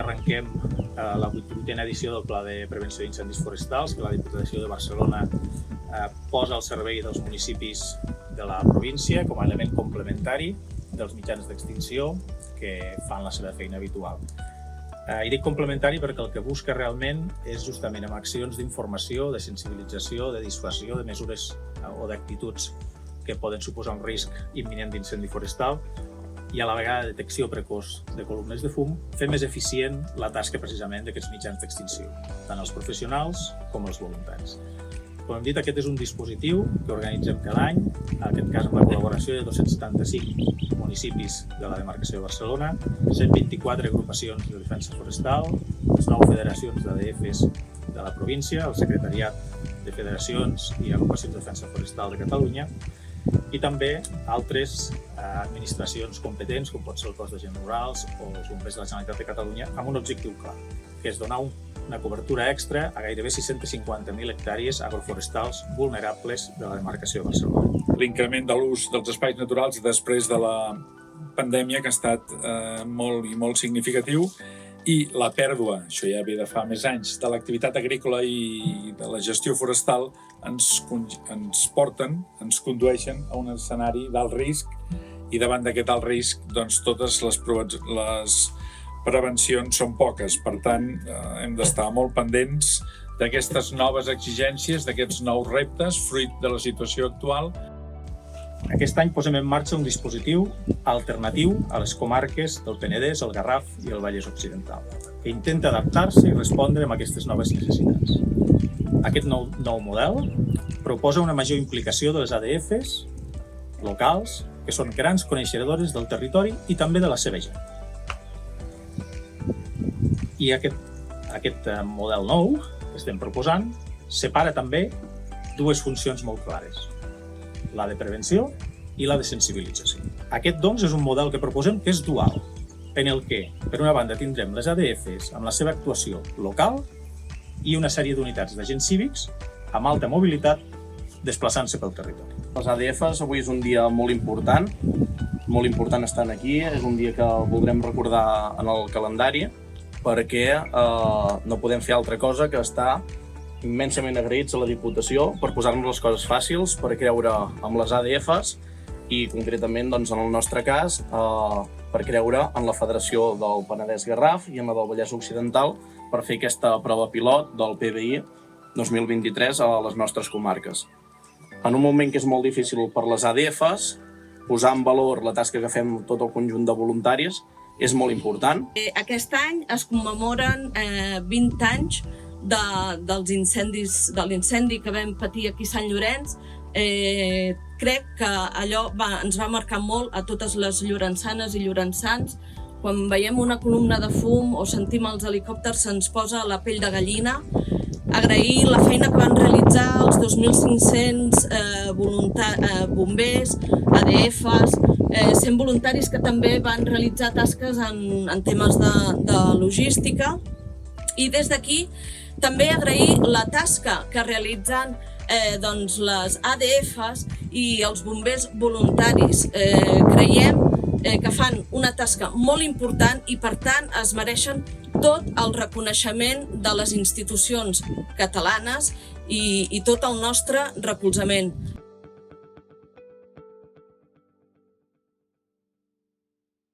arrenquem la 8a edició del Pla de Prevenció d'Incendis Forestals que la Diputació de Barcelona posa al servei dels municipis de la província com a element complementari dels mitjans d'extinció que fan la seva feina habitual. I dic complementari perquè el que busca realment és justament amb accions d'informació, de sensibilització, de dissuasió, de mesures o d'actituds que poden suposar un risc imminent d'incendi forestal i a la vegada detecció precoç de columnes de fum, fer més eficient la tasca precisament d'aquests mitjans d'extinció, tant els professionals com els voluntaris. Com hem dit, aquest és un dispositiu que organitzem cada any, en aquest cas amb la col·laboració de 275 municipis de la demarcació de Barcelona, 124 agrupacions de defensa forestal, les 9 federacions d'ADFs de la província, el Secretariat de Federacions i Agrupacions de Defensa Forestal de Catalunya, i també altres administracions competents, com pot ser el Cos d'Agents Rurals o els Bombers de la Generalitat de Catalunya, amb un objectiu clar, que és donar una cobertura extra a gairebé 650.000 hectàrees agroforestals vulnerables de la demarcació de Barcelona. L'increment de l'ús dels espais naturals després de la pandèmia, que ha estat molt significatiu, i la pèrdua, això ja ve de fa més anys, de l'activitat agrícola i de la gestió forestal ens condueixen a un escenari d'alt risc i davant d'aquest alt risc doncs, totes les prevencions són poques. Per tant, hem d'estar molt pendents d'aquestes noves exigències, d'aquests nous reptes, fruit de la situació actual. Aquest any posem en marxa un dispositiu alternatiu a les comarques del Penedès, el Garraf i el Vallès Occidental, que intenta adaptar-se i respondre a aquestes noves necessitats. Aquest nou model proposa una major implicació de les ADFs locals, que són grans coneixedores del territori i també de la seva gent. I aquest model nou que estem proposant separa també dues funcions molt clares, la de prevenció i la de sensibilització. Aquest, doncs, és un model que proposem que és dual, en el que, per una banda, tindrem les ADFs amb la seva actuació local i una sèrie d'unitats d'agents cívics amb alta mobilitat desplaçant-se pel territori. Les ADFs avui és un dia molt important estant aquí, és un dia que voldrem recordar en el calendari perquè no podem fer altra cosa que estar immensament agraïts a la Diputació per posar-nos les coses fàcils, per creure amb les ADFs i concretament, doncs, en el nostre cas, per creure en la Federació del Penedès Garraf i en la del Vallès Occidental per fer aquesta prova pilot del PBI 2023 a les nostres comarques. En un moment que és molt difícil per les ADFs, posar en valor la tasca que fem tot el conjunt de voluntaris és molt important. Aquest any es commemoren 20 anys de l'incendi que vam patir aquí a Sant Llorenç. Crec que allò ens va marcar molt a totes les llorençanes i llorençans. Quan veiem una columna de fum o sentim els helicòpters se'ns posa la pell de gallina. Agrair la feina que van realitzar els 2.500 bombers, ADFs, 100 voluntaris que també van realitzar tasques en temes de logística. I des d'aquí també agrair la tasca que realitzen les ADFs i els bombers voluntaris. Creiem que fan una tasca molt important i, per tant, es mereixen tot el reconeixement de les institucions catalanes i tot el nostre recolzament.